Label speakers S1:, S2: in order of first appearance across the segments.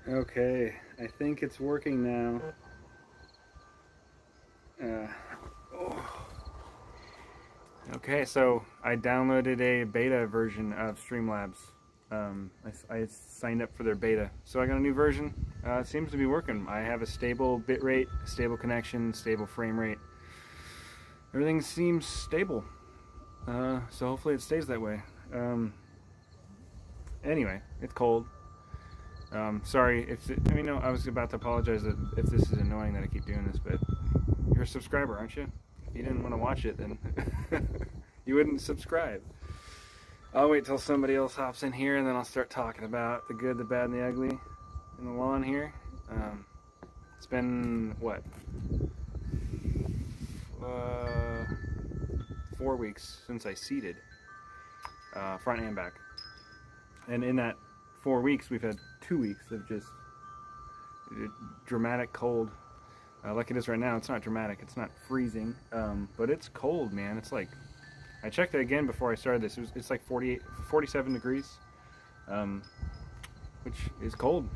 S1: Okay, I think it's working now. Okay, so I downloaded a beta version of Streamlabs. I signed up for their beta, so I got a new version. It seems to be working. I have a stable bitrate, stable connection, stable frame rate. Everything seems stable, so hopefully it stays that way. Anyway, it's cold. Sorry if I was about to apologize if this is annoying that I keep doing this, but you're a subscriber, aren't you? If you didn't want to watch it, then you wouldn't subscribe. I'll wait till somebody else hops in here, and then I'll start talking about the good, the bad, and the ugly in the lawn here. It's been, what, 4 weeks since I seeded, front and back. And in that 4 weeks, we've had 2 weeks of just dramatic cold. Like it is right now. It's not dramatic, it's not freezing, but it's cold, man. It's like, I checked it again before I started this. It's like 47 degrees, which is cold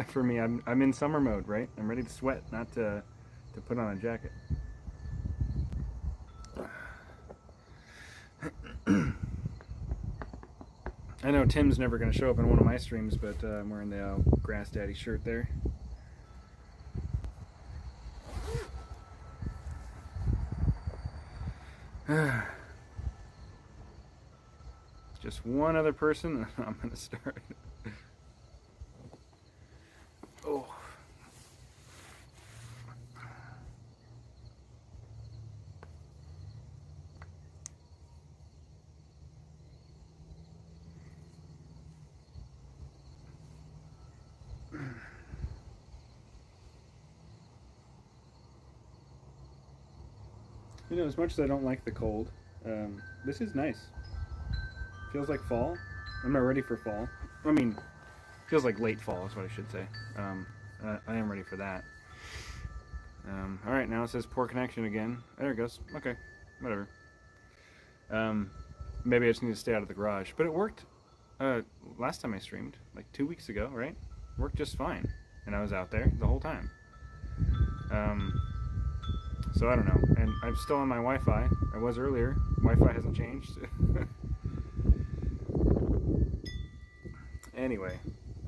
S1: for me. I'm in summer mode, right? I'm ready to sweat, not to put on a jacket. I know Tim's never going to show up in one of my streams, but I'm wearing the Grass Daddy shirt there. Just one other person, and I'm going to start. Oh. You know, as much as I don't like the cold, this is nice. Feels like fall. I'm not ready for fall. I mean, feels like late fall is what I should say. I am ready for that. Alright, now it says poor connection again. There it goes. Okay, whatever. Maybe I just need to stay out of the garage. But it worked last time I streamed, like 2 weeks ago, right? It worked just fine. And I was out there the whole time. So I don't know. And I'm still on my Wi-Fi. I was earlier. Wi-Fi hasn't changed. Anyway,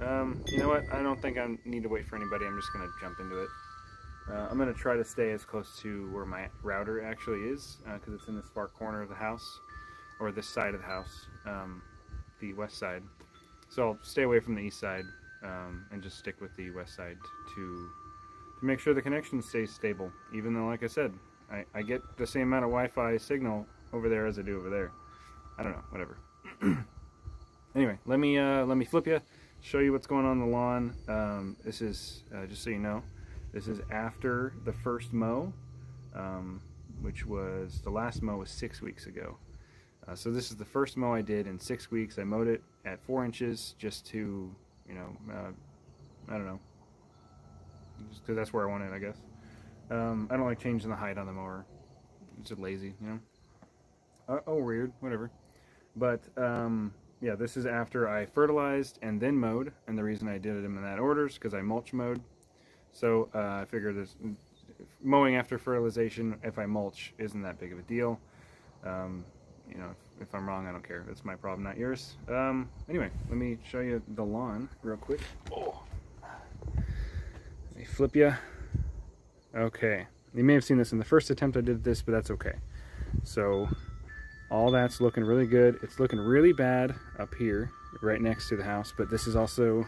S1: you know what? I don't think I need to wait for anybody. I'm just going to jump into it. I'm going to try to stay as close to where my router actually is, because it's in this far corner of the house, or this side of the house, the west side. So I'll stay away from the east side, and just stick with the west side to make sure the connection stays stable, even though, like I said, I get the same amount of Wi-Fi signal over there as I do over there. I don't know, whatever. Anyway, let me flip you, show you what's going on in the lawn. This is, just so you know, this is after the first mow, which was, the last mow was 6 weeks ago. So this is the first mow I did in 6 weeks. I mowed it at 4 inches just to, you know, I don't know, just because that's where I want it, I guess. I don't like changing the height on the mower. It's just lazy, you know. Oh, weird, whatever. But, yeah, this is after I fertilized and then mowed, and the reason I did it in that order is because I mulch mowed. So I figured this mowing after fertilization, if I mulch, isn't that big of a deal. You know, if I'm wrong, I don't care. That's my problem, not yours. Anyway, let me show you the lawn real quick. Oh. Let me flip you. Okay, you may have seen this in the first attempt I did this, but that's okay. So all that's looking really good. It's looking really bad up here, right next to the house, but this is also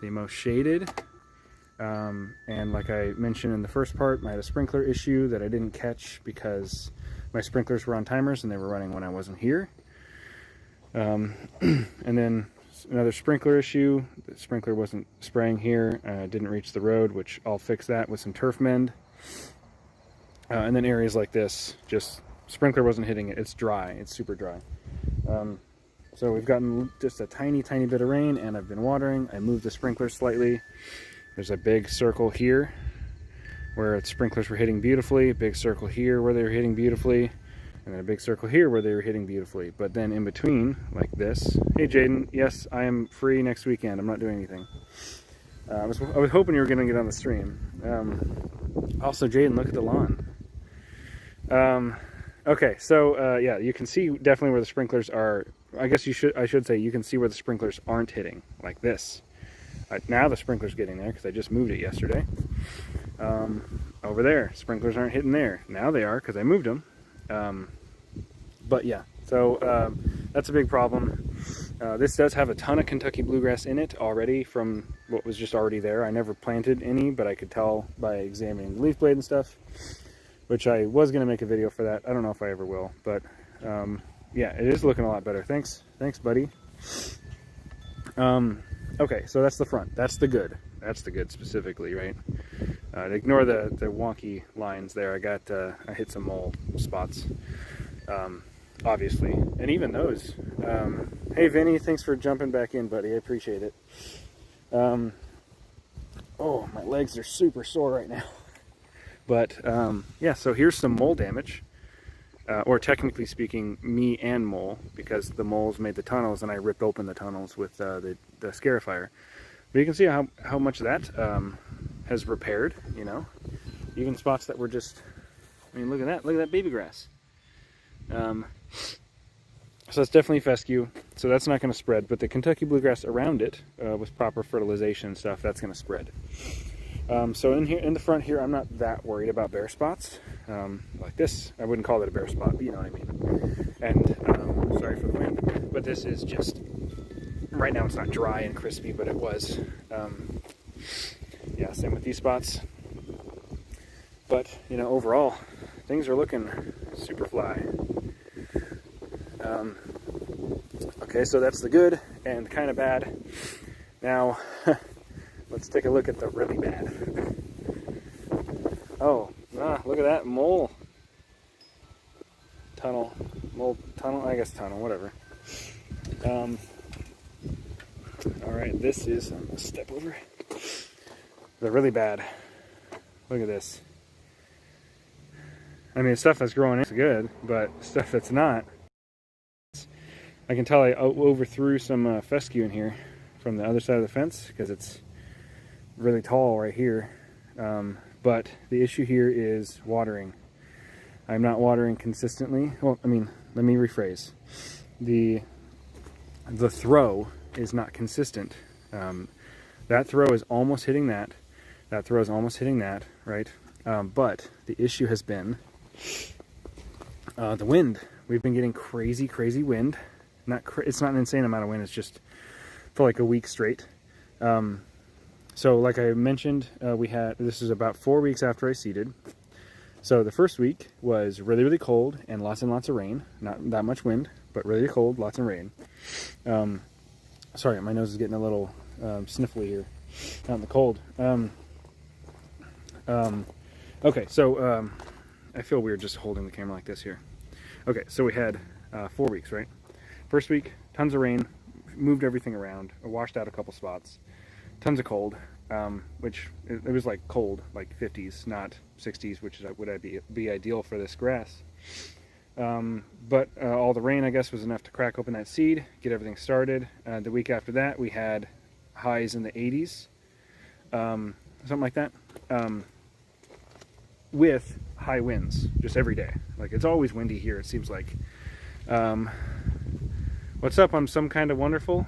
S1: the most shaded. And like I mentioned in the first part, I had a sprinkler issue that I didn't catch because my sprinklers were on timers and they were running when I wasn't here. And then another sprinkler issue. The sprinkler wasn't spraying here, didn't reach the road, which I'll fix that with some turf mend. And then areas like this, just sprinkler wasn't hitting it. It's dry. It's super dry. So we've gotten just a tiny bit of rain, and I've been watering. I moved the sprinkler slightly. There's a big circle here where the sprinklers were hitting beautifully, a big circle here where they were hitting beautifully, and then a big circle here where they were hitting beautifully. But then in between, like this, hey Jaden, yes, I am free next weekend. I'm not doing anything. I was hoping you were going to get on the stream. Also, Jaden, look at the lawn. Okay, so yeah, you can see definitely where the sprinklers are. I guess I should say you can see where the sprinklers aren't hitting, like this. Now the sprinkler's getting there because I just moved it yesterday. Over there, sprinklers aren't hitting there. Now they are because I moved them. But yeah, so that's a big problem. This does have a ton of Kentucky bluegrass in it already from what was just already there. I never planted any, but I could tell by examining the leaf blade and stuff, which I was going to make a video for that. I don't know if I ever will, but yeah, it is looking a lot better. Thanks, buddy. Okay, so that's the front. That's the good. That's the good specifically, right? Ignore the wonky lines there. I hit some mole spots. Obviously, and even those. Hey Vinny, thanks for jumping back in, buddy. I appreciate it. Oh, my legs are super sore right now. But yeah, so here's some mole damage, or technically speaking, me and mole, because the moles made the tunnels and I ripped open the tunnels with the Scarifier. But you can see how much that has repaired. You know, even spots that were just. I mean, look at that baby grass. So it's definitely fescue, so that's not going to spread, but the Kentucky bluegrass around it, with proper fertilization and stuff, that's going to spread. So in the front here, I'm not that worried about bare spots. Like this, I wouldn't call it a bare spot, but you know what I mean. And sorry for the wind, but this is just, right now it's not dry and crispy, but it was. Yeah, same with these spots. But, you know, overall, things are looking super fly. Okay, so that's the good and kind of bad. Now, let's take a look at the really bad. Oh, look at that mole tunnel. Mole tunnel, I guess tunnel, whatever. Alright, this is, I'm gonna step over. The really bad. Look at this. I mean, stuff that's growing is good, but stuff that's not. I can tell I overthrew some fescue in here from the other side of the fence because it's really tall right here. But the issue here is watering. I'm not watering consistently. Well, I mean, let me rephrase. The throw is not consistent. That throw is almost hitting that. That throw is almost hitting that, right? But the issue has been the wind. We've been getting crazy wind. It's not an insane amount of wind, it's just for like a week straight. So like I mentioned, this is about 4 weeks after I seeded. So the first week was really cold and lots of rain. Not that much wind, but really cold, lots of rain. Sorry, my nose is getting a little sniffly here out in the cold. Okay, so I feel weird just holding the camera like this here. Okay, so we had 4 weeks, right? First week, tons of rain, moved everything around, washed out a couple spots, tons of cold, which it was like cold, like 50s, not 60s, which would be ideal for this grass. But all the rain, I guess, was enough to crack open that seed, get everything started. The week after that, we had highs in the 80s, something like that, with high winds, just every day. Like, it's always windy here, it seems like. What's up? I'm some kind of wonderful.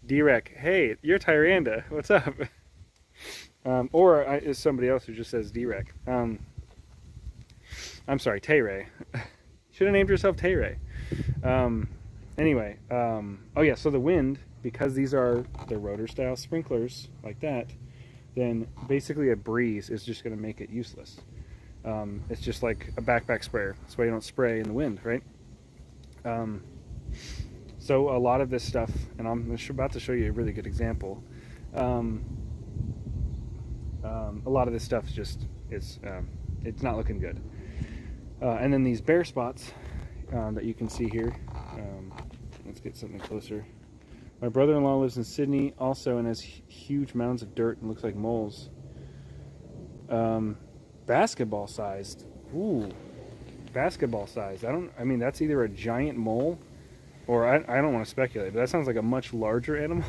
S1: D-Rec, hey, you're Tyranda. What's up? Or is somebody else who just says D-Rec. I'm sorry, Tay-Ray. Should have named yourself Tay-Ray. Anyway, oh yeah, so the wind, because these are the rotor style sprinklers like that, then basically a breeze is just going to make it useless. It's just like a backpack sprayer. That's why you don't spray in the wind, right? So a lot of this stuff, and I'm about to show you a really good example. A lot of this stuff it's not looking good. And then these bare spots that you can see here. Let's get something closer. My brother-in-law lives in Sydney also and has huge mounds of dirt and looks like moles. Basketball sized. Ooh, basketball sized. I mean, that's either a giant mole or I don't want to speculate, but that sounds like a much larger animal.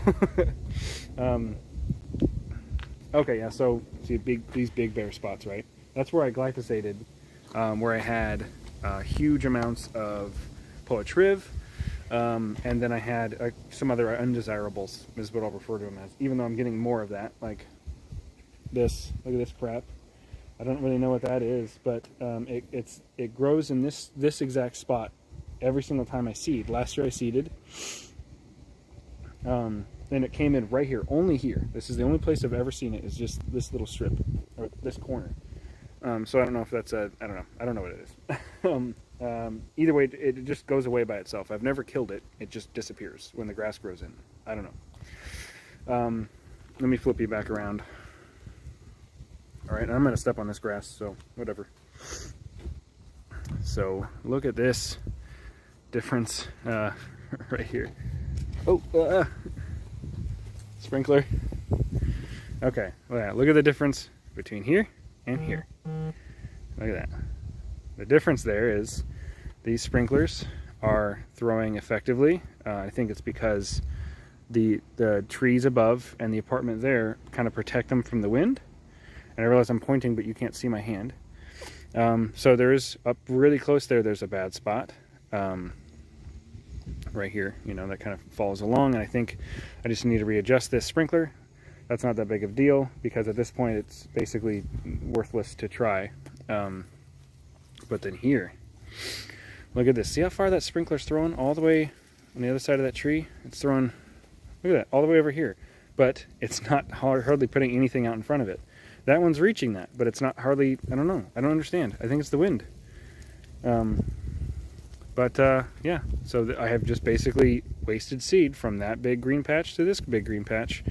S1: Okay, yeah, so see these big bare spots, right? That's where I glyphosated, where I had huge amounts of poatriv, and then I had some other undesirables, is what I'll refer to them as, even though I'm getting more of that, like this. Look at this crap. I don't really know what that is, but it grows in this exact spot every single time I seed. Last year I seeded, and it came in right here, only here. This is the only place I've ever seen it, is just this little strip, or this corner. So I don't know if that's I don't know what it is. Either way, it just goes away by itself. I've never killed it. It just disappears when the grass grows in. I don't know. Let me flip you back around. All right, I'm gonna step on this grass, so whatever. So look at this difference right here. Oh, sprinkler. Okay, well, yeah, look at the difference between here and here. Look at that. The difference there is these sprinklers are throwing effectively. I think it's because the trees above and the apartment there kind of protect them from the wind. And I realize I'm pointing, but you can't see my hand. So there's up really close there, there's a bad spot. Right here, you know, that kind of falls along, and I think I just need to readjust this sprinkler. That's not that big of a deal, because at this point it's basically worthless to try. But then here, look at this. See how far that sprinkler's throwing? All the way on the other side of that tree? It's throwing, look at that, all the way over here. But it's not hardly putting anything out in front of it. That one's reaching that, but it's not hardly, I don't know. I don't understand. I think it's the wind. Yeah, so I have just basically wasted seed from that big green patch to this big green patch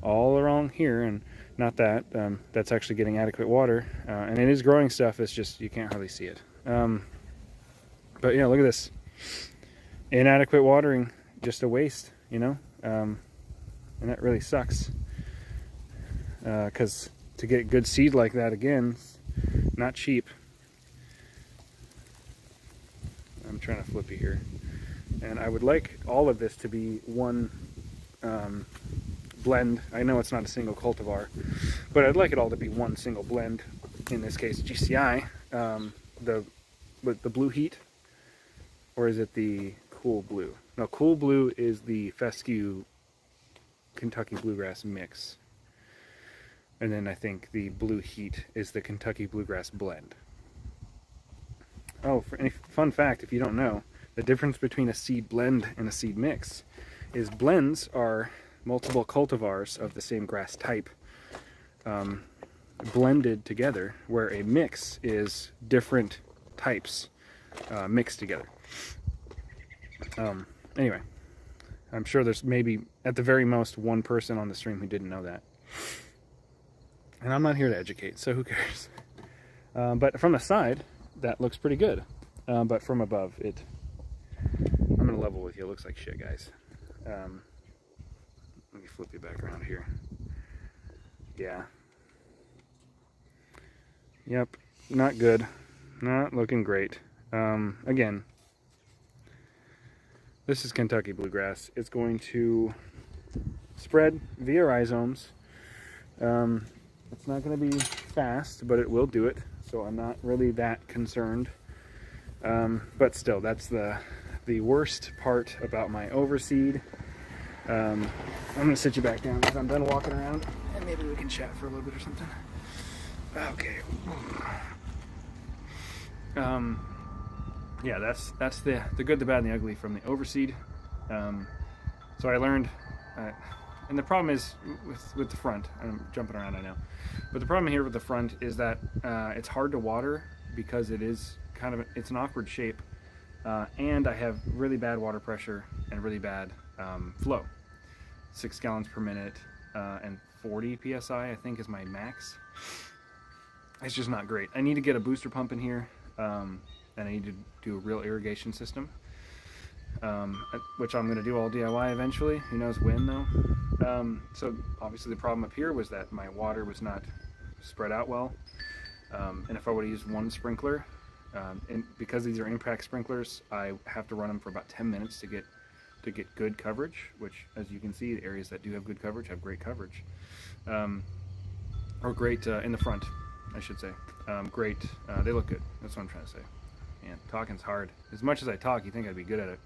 S1: all around here, and not that. That's actually getting adequate water, and it is growing stuff. It's just you can't hardly see it. But yeah, look at this. Inadequate watering, just a waste, you know? And that really sucks. Because to get good seed like that, again, not cheap. I'm trying to flip you here. And I would like all of this to be one blend. I know it's not a single cultivar, but I'd like it all to be one single blend. In this case, GCI. The Blue Heat, or is it the Cool Blue? No, Cool Blue is the fescue Kentucky Bluegrass mix. And then I think the Blue Heat is the Kentucky Bluegrass blend. Oh, for any fun fact, if you don't know, the difference between a seed blend and a seed mix is blends are multiple cultivars of the same grass type blended together, where a mix is different types mixed together. Anyway, I'm sure there's maybe at the very most one person on the stream who didn't know that. And I'm not here to educate, so who cares? But from the side, that looks pretty good. But from above, I'm going to level with you. It looks like shit, guys. Let me flip you back around here. Yeah. Yep. Not good. Not looking great. Again, this is Kentucky Bluegrass. It's going to spread via rhizomes. It's not going to be fast, but it will do it. So I'm not really that concerned. But still, that's the worst part about my overseed. I'm going to sit you back down because I'm done walking around, and maybe we can chat for a little bit or something. Okay. Yeah, that's the good, the bad, and the ugly from the overseed. So I learned, and the problem is with the front. I'm jumping around, I know, but the problem here with the front is that it's hard to water because it is it's an awkward shape, and I have really bad water pressure and really bad flow. 6 gallons per minute and 40 psi I think is my max. It's just not great. I need to get a booster pump in here, and I need to do a real irrigation system. which I'm going to do all DIY eventually. Who knows when, though. So obviously the problem up here was that my water was not spread out well. And if I would have used one sprinkler, and because these are impact sprinklers, I have to run them for about 10 minutes to get good coverage, which, as you can see, the areas that do have good coverage have great coverage. Or great in the front, I should say. Great, they look good. That's what I'm trying to say. Man, talking's hard. As much as I talk, you think I'd be good at it.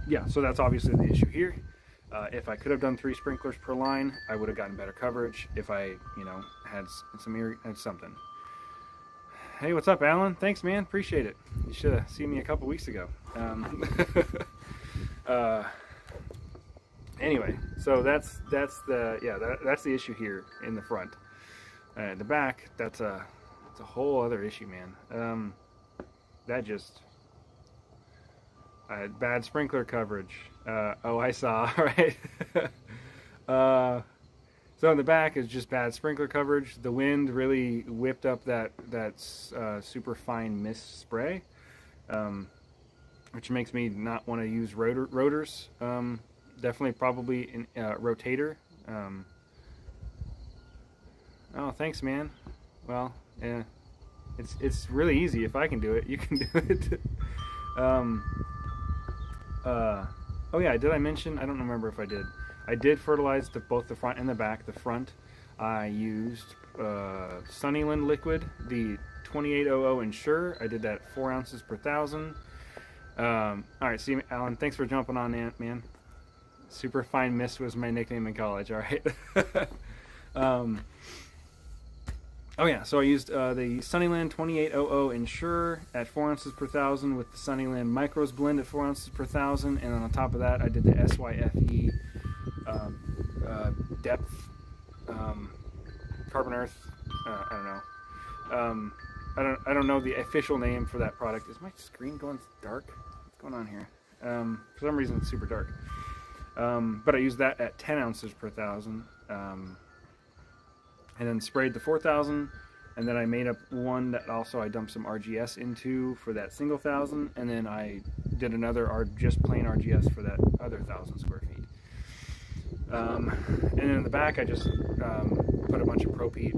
S1: Yeah, so that's obviously the issue here. If I could have done 3 sprinklers per line, I would have gotten better coverage if I, had something. Hey, what's up, Alan? Thanks, man. Appreciate it. You should have seen me a couple weeks ago. Anyway, so that's the issue here in the front. The back, that's a whole other issue, man. That just bad sprinkler coverage. Oh, I saw. Right. So in the back is just bad sprinkler coverage. The wind really whipped up that super fine mist spray, which makes me not want to use rotors. Definitely, probably in rotator. Oh, thanks, man. Well, yeah, it's really easy. If I can do it, you can do it. Oh yeah, did I mention? I don't remember if I did. I did fertilize both the front and the back. The front, I used Sunnyland liquid, the 2800 Ensure. I did that 4 ounces per 1,000. All right, see, Alan, thanks for jumping on that, man. Super Fine Mist was my nickname in college. All right. Oh yeah, so I used the Sunnyland 2800 Ensure at 4 ounces per 1,000 with the Sunnyland Micros blend at 4 ounces per 1,000, and then on top of that, I did the SYFE Depth Carbon Earth. I don't know. I don't know the official name for that product. Is my screen going dark? What's going on here? For some reason, it's super dark. But I used that at 10 ounces per 1,000. And then sprayed the 4,000, and then I made up one that also I dumped some RGS into for that single 1,000, and then I did another just plain RGS for that other 1,000 square feet. And then in the back, I just put a bunch of Propete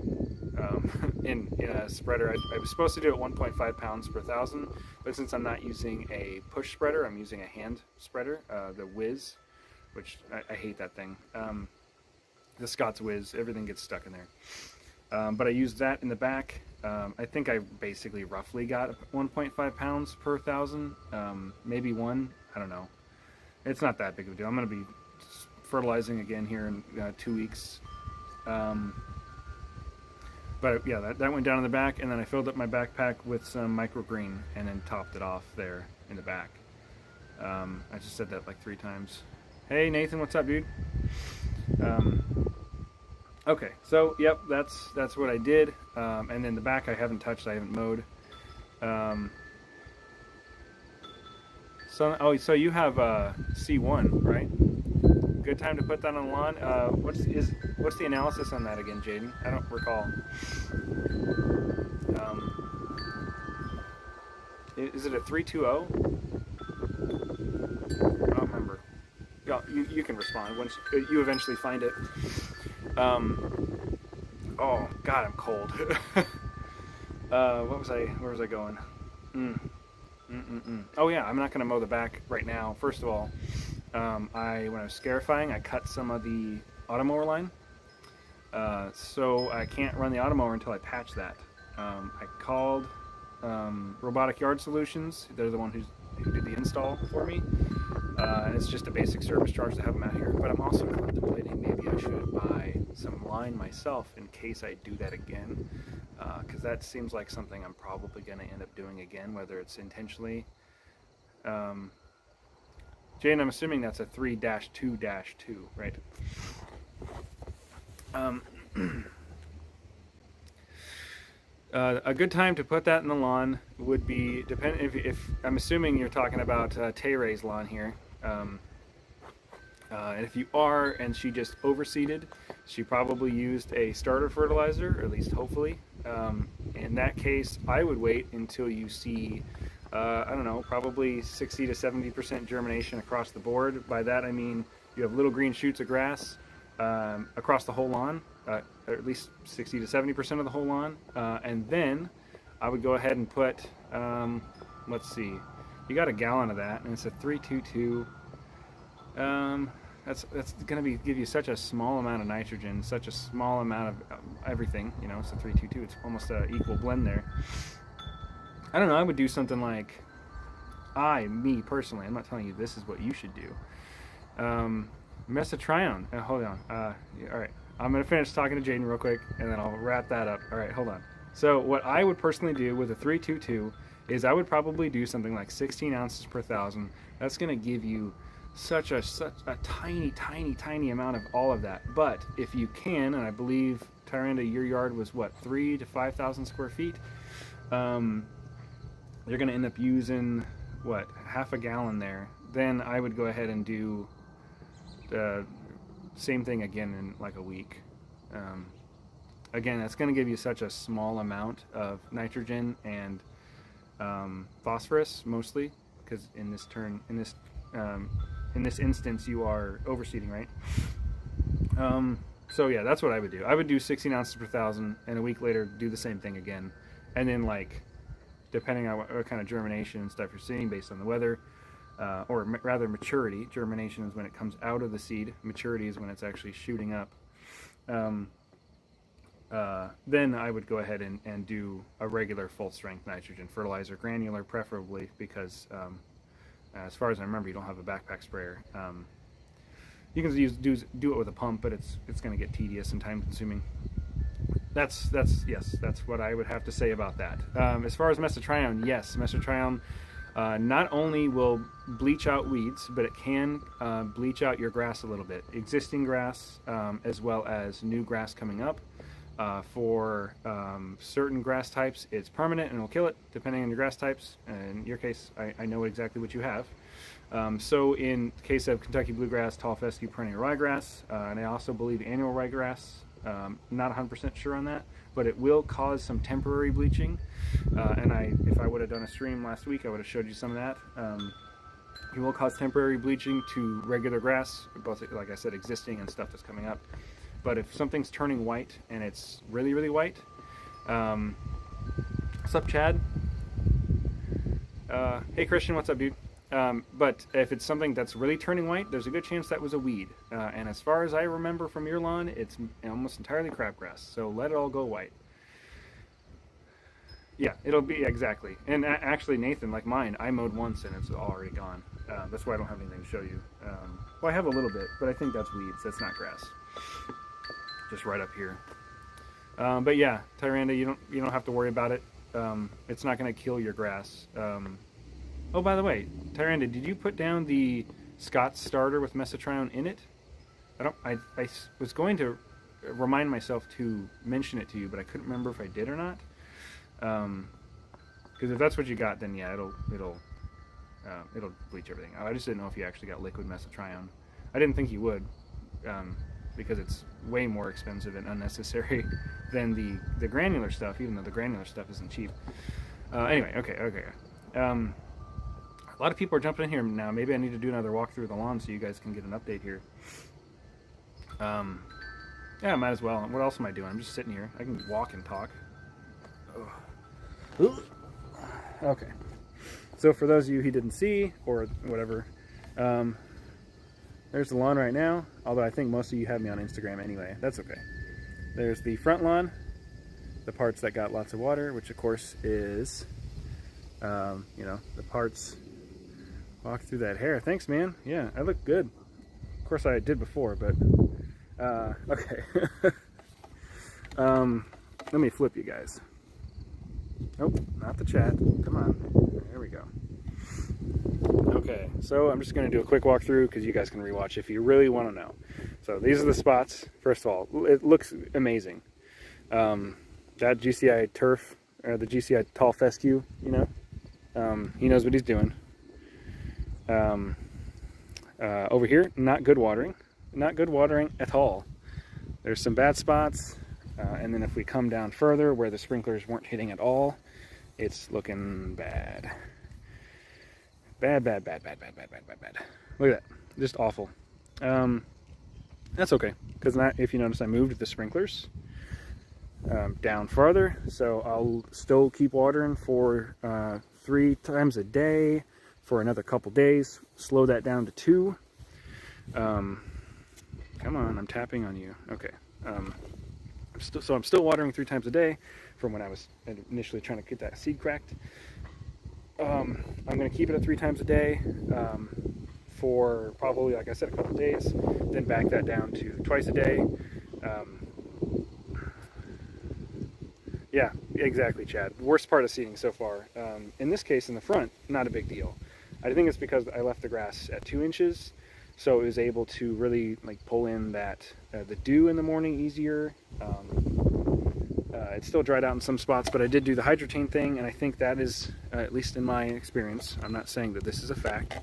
S1: in a spreader. I was supposed to do it 1.5 pounds per 1,000, but since I'm not using a push spreader, I'm using a hand spreader, the Whiz, which I hate that thing. The Scott's Whiz, everything gets stuck in there. But I used that in the back. I think I basically roughly got 1.5 pounds per 1,000, maybe 1, I don't know. It's not that big of a deal. I'm going to be fertilizing again here in 2 weeks. But yeah, that went down in the back, and then I filled up my backpack with some microgreen and then topped it off there in the back. I just said that like 3 times. Hey Nathan, what's up, dude? Okay, so yep, that's what I did, and then the back I haven't touched, I haven't mowed. So you have C1, right? Good time to put that on the lawn. What's the analysis on that again, Jaden? I don't recall. Is it a 320? I don't remember. You can respond once you eventually find it. Oh God, I'm cold. Where was I going? Oh yeah, I'm not going to mow the back right now. First of all, when I was scarifying, I cut some of the automower line, so I can't run the automower until I patch that. I called Robotic Yard Solutions. They're the one who did the install for me. And it's just a basic service charge to have them out here. But I'm also contemplating maybe I should buy some line myself in case I do that again. Because that seems like something I'm probably going to end up doing again, whether it's intentionally. Jane, I'm assuming that's a 3-2-2, right? A good time to put that in the lawn would be, if I'm assuming you're talking about Tay-Ray's lawn here. And if you are, and she just overseeded, she probably used a starter fertilizer, or at least hopefully. In that case, I would wait until you see I don't know, probably 60 to 70% germination across the board. By that I mean you have little green shoots of grass across the whole lawn, or at least 60 to 70% of the whole lawn. And then I would go ahead and put, let's see, you got a gallon of that, and it's a 322. That's going to give you such a small amount of nitrogen, such a small amount of everything. You know, it's a 322. It's almost an equal blend there. I don't know. I would do something like, me personally, I'm not telling you this is what you should do. Mesotrione. Hold on. All right. I'm going to finish talking to Jaden real quick, and then I'll wrap that up. All right, hold on. So what I would personally do with a 322 is I would probably do something like 16 ounces per thousand. That's going to give you such a tiny amount of all of that. But if you can, and I believe, Tyranda, your yard was what, 3,000 to 5,000 square feet? You're going to end up using, what, half a gallon there. Then I would go ahead and do the same thing again in like a week. Again, that's going to give you such a small amount of nitrogen and phosphorus, mostly, because in this instance you are overseeding, right? So yeah, that's what I would do. I would do 16 ounces per thousand, and a week later do the same thing again. And then, like, depending on what kind of germination and stuff you're seeing based on the weather, or rather maturity. Germination is when it comes out of the seed. Maturity is when it's actually shooting up. Then I would go ahead and do a regular full-strength nitrogen fertilizer, granular preferably, because as far as I remember, you don't have a backpack sprayer. You can do it with a pump, but it's going to get tedious and time-consuming. That's what I would have to say about that. As far as mesotrione, yes, mesotrione not only will bleach out weeds, but it can bleach out your grass a little bit. Existing grass, as well as new grass coming up. For certain grass types, it's permanent and will kill it, depending on your grass types. In your case, I know exactly what you have. So in the case of Kentucky bluegrass, tall fescue, perennial ryegrass, and I also believe annual ryegrass, not 100% sure on that, but it will cause some temporary bleaching. And if I would have done a stream last week, I would have showed you some of that. It will cause temporary bleaching to regular grass, both, like I said, existing and stuff that's coming up. But if something's turning white and it's really, really white, what's up, Chad? Hey, Christian, what's up, dude? But if it's something that's really turning white, there's a good chance that was a weed. And as far as I remember from your lawn, it's almost entirely crabgrass. So let it all go white. Yeah, it'll be, exactly. And actually, Nathan, like mine, I mowed once and it's already gone. That's why I don't have anything to show you. Well, I have a little bit, but I think that's weeds. That's not grass. Just right up here. But yeah, Tyranda, you don't have to worry about it. It's not going to kill your grass. Oh, by the way, Tyranda, did you put down the Scott's starter with mesotrione in it? I was going to remind myself to mention it to you, but I couldn't remember if I did or not. Because if that's what you got, then yeah, it'll bleach everything. I just didn't know if you actually got liquid mesotrione. I didn't think you would. Because it's way more expensive and unnecessary than the granular stuff, even though the granular stuff isn't cheap. Anyway, okay. A lot of people are jumping in here now. Maybe I need to do another walkthrough of the lawn so you guys can get an update here. Yeah, might as well. What else am I doing? I'm just sitting here. I can walk and talk. Ugh. Okay. So for those of you who didn't see, or whatever, there's the lawn right now, although I think most of you have me on Instagram anyway. That's okay. There's the front lawn, the parts that got lots of water, which of course is, the parts. Walk through that hair. Thanks, man. Yeah, I look good. Of course I did before, but, okay. Let me flip you guys. Nope, not the chat. Come on. There we go. Okay, so I'm just going to do a quick walkthrough because you guys can rewatch if you really want to know. So these are the spots. First of all, it looks amazing. That GCI turf, or the GCI tall fescue, he knows what he's doing. Over here, not good watering at all. There's some bad spots, and then if we come down further where the sprinklers weren't hitting at all, it's looking bad. Bad, bad, bad, bad, bad, bad, bad, bad, bad. Look at that. Just awful. That's okay, because if you notice, I moved the sprinklers down farther, so I'll still keep watering for 3 times a day for another couple days. Slow that down to 2. Come on, I'm tapping on you. Okay. I'm still watering 3 times a day from when I was initially trying to get that seed cracked. I'm going to keep it at 3 times a day for probably, like I said, a couple days, then back that down to twice a day. Yeah, exactly, Chad. Worst part of seeding so far. In this case, in the front, not a big deal. I think it's because I left the grass at 2 inches, so it was able to really like pull in that the dew in the morning easier. It still dried out in some spots, but I did do the Hydrotain thing, and I think that is, at least in my experience, I'm not saying that this is a fact,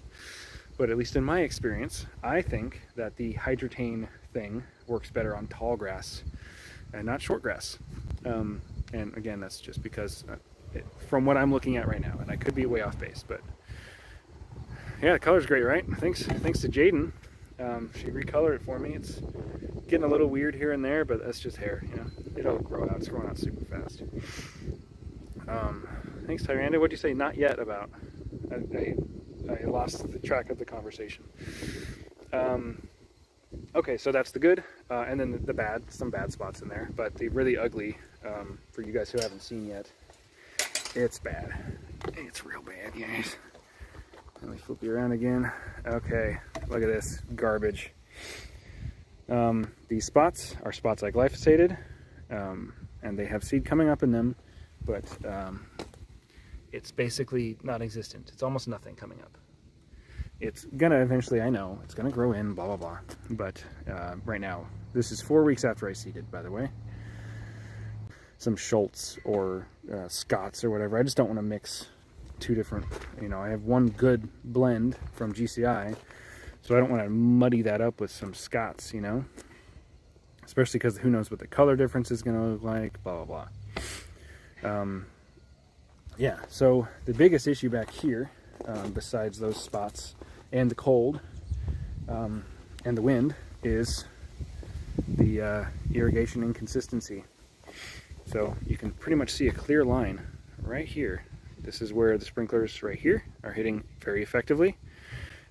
S1: but at least in my experience, I think that the Hydrotain thing works better on tall grass and not short grass. And again, that's just because from what I'm looking at right now, and I could be way off base, but yeah, the color's great, right? Thanks to Jaden. She recolored it for me. It's getting a little weird here and there, but that's just hair, you know. It'll grow out. It's growing out super fast. Thanks, Tyrande. What'd you say? Not yet about? I lost the track of the conversation. Okay, so that's the good, and then the bad. Some bad spots in there, but the really ugly, for you guys who haven't seen yet, it's bad. It's real bad, guys. Let me flip you around again. Okay, look at this garbage. These spots are spots I glyphosated, and they have seed coming up in them, but it's basically non-existent. It's almost nothing coming up. It's gonna eventually, I know, it's gonna grow in, blah, blah, blah. But right now, this is 4 weeks after I seeded, by the way. Some Schultz or Scots or whatever. I just don't want to mix 2 different, you know, I have one good blend from GCI, so I don't want to muddy that up with some Scots, you know, especially because who knows what the color difference is going to look like, blah, blah, blah. Yeah, so the biggest issue back here, besides those spots and the cold and the wind, is the irrigation inconsistency. So you can pretty much see a clear line right here. This is where the sprinklers right here are hitting very effectively,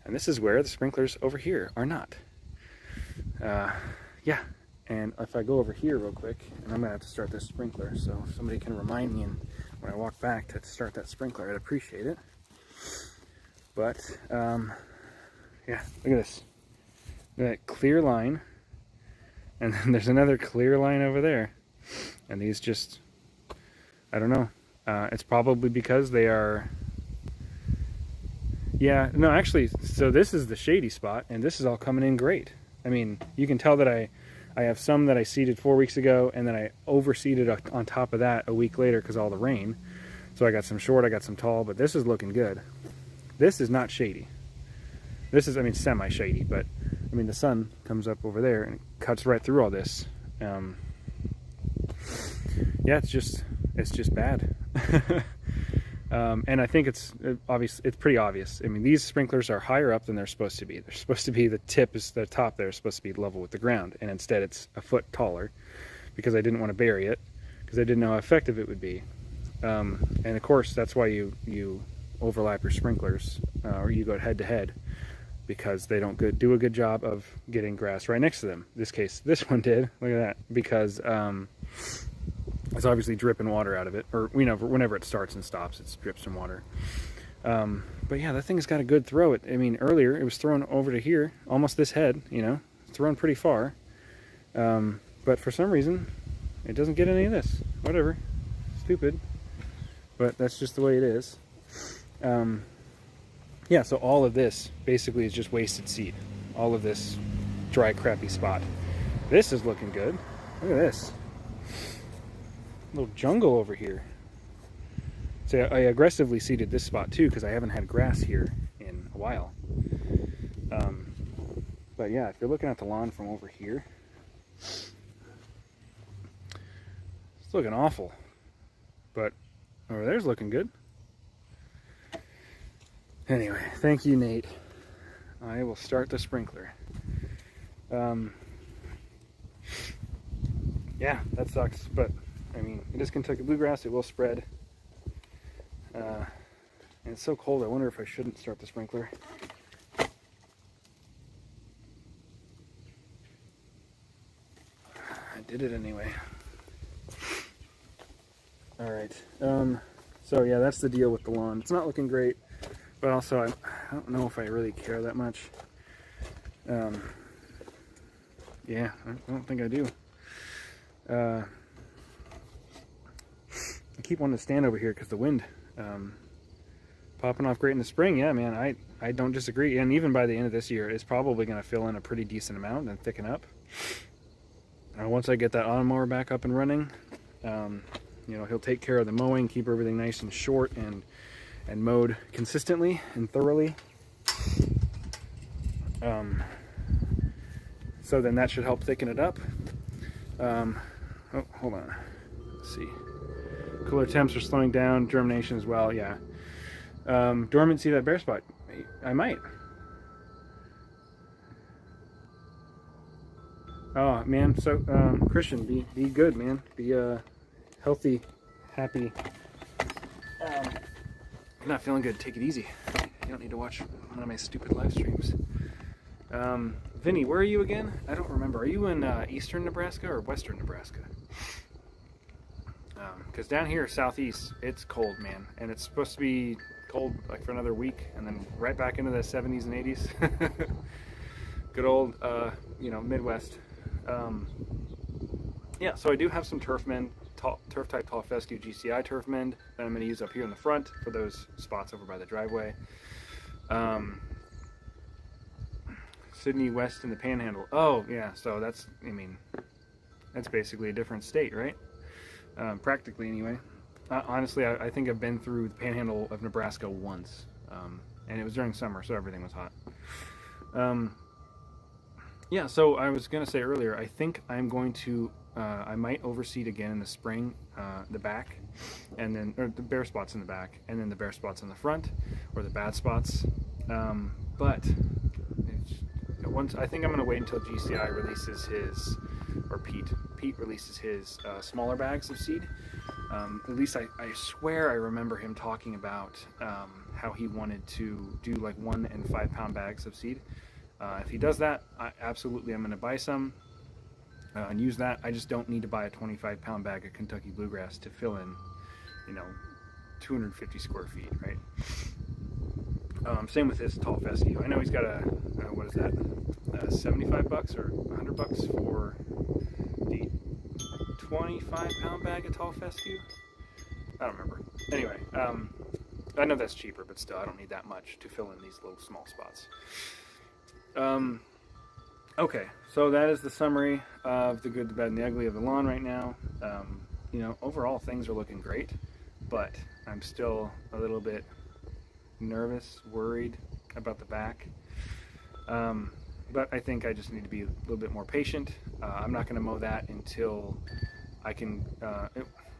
S1: and this is where the sprinklers over here are not. Yeah, and if I go over here real quick, and I'm gonna have to start this sprinkler, so if somebody can remind me and when I walk back to start that sprinkler, I'd appreciate it. But yeah, look at this. Look at that clear line, and then there's another clear line over there, and these just, I don't know. It's probably because they are, yeah, no, actually, so this is the shady spot, and this is all coming in great. I mean, you can tell that I have some that I seeded 4 weeks ago, and then I overseeded on top of that a week later because of all the rain. So I got some short, I got some tall, but this is looking good. This is not shady. This is, I mean, semi-shady, but, I mean, the sun comes up over there and it cuts right through all this. Yeah, it's just bad. And I think it's obvious. It's pretty obvious. I mean, these sprinklers are higher up than they're supposed to be. They're supposed to be, the tip is the top there is supposed to be level with the ground, and instead it's a foot taller because I didn't want to bury it because I didn't know how effective it would be. And of course, that's why you overlap your sprinklers or you go head to head, because they don't do a good job of getting grass right next to them. In this case, this one did. Look at that, because it's obviously dripping water out of it, or you know, whenever it starts and stops, it drips some water. But yeah, that thing's got a good throw. I mean, earlier it was thrown over to here, almost this head, you know, thrown pretty far. But for some reason, it doesn't get any of this. Whatever, stupid. But that's just the way it is. Yeah, so all of this basically is just wasted seed. All of this dry, crappy spot. This is looking good. Look at this. Little jungle over here. So I aggressively seeded this spot too because I haven't had grass here in a while. But yeah, if you're looking at the lawn from over here, it's looking awful. But over there's looking good. Anyway, thank you, Nate. I will start the sprinkler. Yeah, that sucks, but I mean, it is Kentucky bluegrass. It will spread. And it's so cold, I wonder if I shouldn't start the sprinkler. I did it anyway. Alright, so yeah, that's the deal with the lawn. It's not looking great, but also I don't know if I really care that much. Yeah, I don't think I do. I keep wanting to stand over here because the wind popping off great in the spring. Yeah, man, I don't disagree. And even by the end of this year, it's probably going to fill in a pretty decent amount and thicken up. Once I get that auto mower back up and running, you know, he'll take care of the mowing, keep everything nice and short and mowed consistently and thoroughly. So then that should help thicken it up. Oh, hold on. Let's see. Cooler temps are slowing down. Germination as well. Yeah. Dormancy of that bare spot. I might. Oh man. So Christian, be good, man. Be healthy, happy. You're not feeling good. Take it easy. You don't need to watch one of my stupid live streams. Vinny, where are you again? I don't remember. Are you in eastern Nebraska or western Nebraska? Because down here, southeast, it's cold, man. And it's supposed to be cold like for another week, and then right back into the 70s and 80s. Good old, you know, Midwest. Yeah, so I do have some Turfmend, turf type tall fescue GCI Turfmend that I'm going to use up here in the front for those spots over by the driveway. Sydney West in the Panhandle. Oh, yeah, so that's, I mean, that's basically a different state, right? Practically, anyway. Honestly, I think I've been through the Panhandle of Nebraska once, and it was during summer, so everything was hot. Yeah, so I was going to say earlier, I think I'm going to, I might overseed again in the spring, the back, and then, or the bare spots in the back, and then the bare spots in the front, or the bad spots. But I think I'm going to wait until GCI releases his, or Pete releases his smaller bags of seed. At least I swear I remember him talking about how he wanted to do like 1 and 5 pound bags of seed. If he does that, absolutely I'm going to buy some and use that. I just don't need to buy a 25 pound bag of Kentucky bluegrass to fill in, you know, 250 square feet, right? Same with his tall fescue. I know he's got a, what is that, 75 bucks or 100 bucks for the 25 pound bag of tall fescue? I don't remember. Anyway, I know that's cheaper, but still, I don't need that much to fill in these little small spots. Okay, so that is the summary of the good, the bad, and the ugly of the lawn right now. You know, overall things are looking great, but I'm still a little bit nervous, worried about the back. But I think I just need to be a little bit more patient. I'm not going to mow that until I can.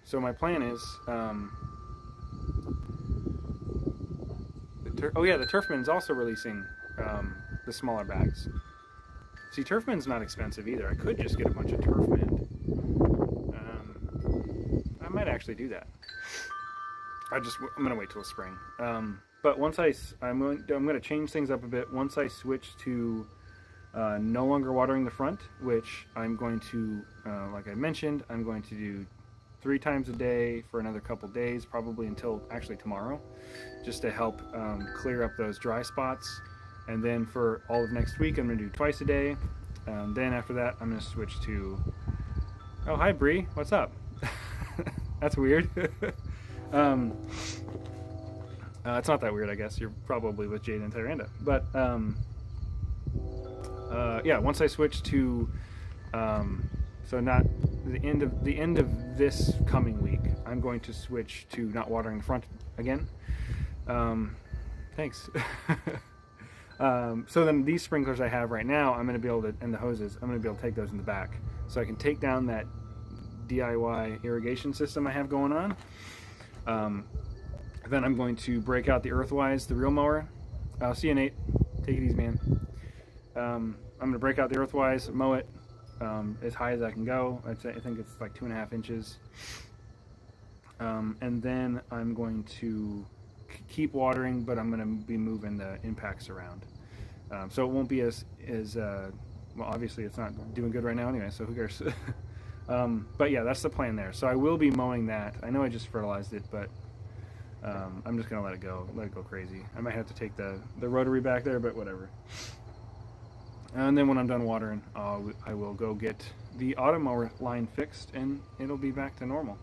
S1: So my plan is, oh yeah, the Turfman's also releasing the smaller bags. See, Turfman's not expensive either. I could just get a bunch of Turfman. I might actually do that. I'm going to wait till spring. But once I'm going to change things up a bit. Once I switch to no longer watering the front, which I'm going to, like I mentioned, I'm going to do 3 times a day for another couple days, probably until actually tomorrow, just to help clear up those dry spots. And then for all of next week, I'm going to do twice a day. Then after that, I'm going to switch to, oh, hi, Bree. What's up? That's weird. It's not that weird, I guess. You're probably with Jade and Tyranda. But, yeah, once I switch to, so not the end of this coming week, I'm going to switch to not watering the front again. Thanks. So then these sprinklers I have right now, I'm going to be able to, and the hoses, I'm going to be able to take those in the back. So I can take down that DIY irrigation system I have going on. Then I'm going to break out the Earthwise, the reel mower, I'll see you, Nate. Take it easy, man. I'm gonna break out the Earthwise, mow it as high as I can go. I think it's like 2.5 inches. And then I'm going to keep watering, but I'm going to be moving the impacts around. So it won't be as well, obviously it's not doing good right now anyway, so who cares? But yeah, that's the plan there. So I will be mowing that. I know I just fertilized it, but I'm just going to let it go crazy. I might have to take the rotary back there, but whatever. And then when I'm done watering, I will go get the automower line fixed, and it'll be back to normal.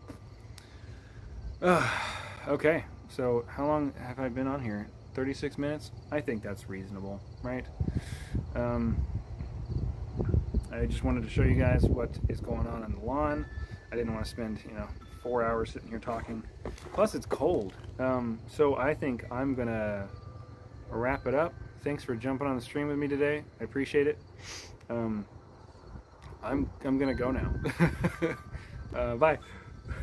S1: Okay, so how long have I been on here? 36 minutes? I think that's reasonable, right? I just wanted to show you guys what is going on the lawn. I didn't want to spend, 4 hours sitting here talking. Plus, it's cold. So I think I'm gonna wrap it up. Thanks for jumping on the stream with me today. I appreciate it. I'm gonna go now. Bye.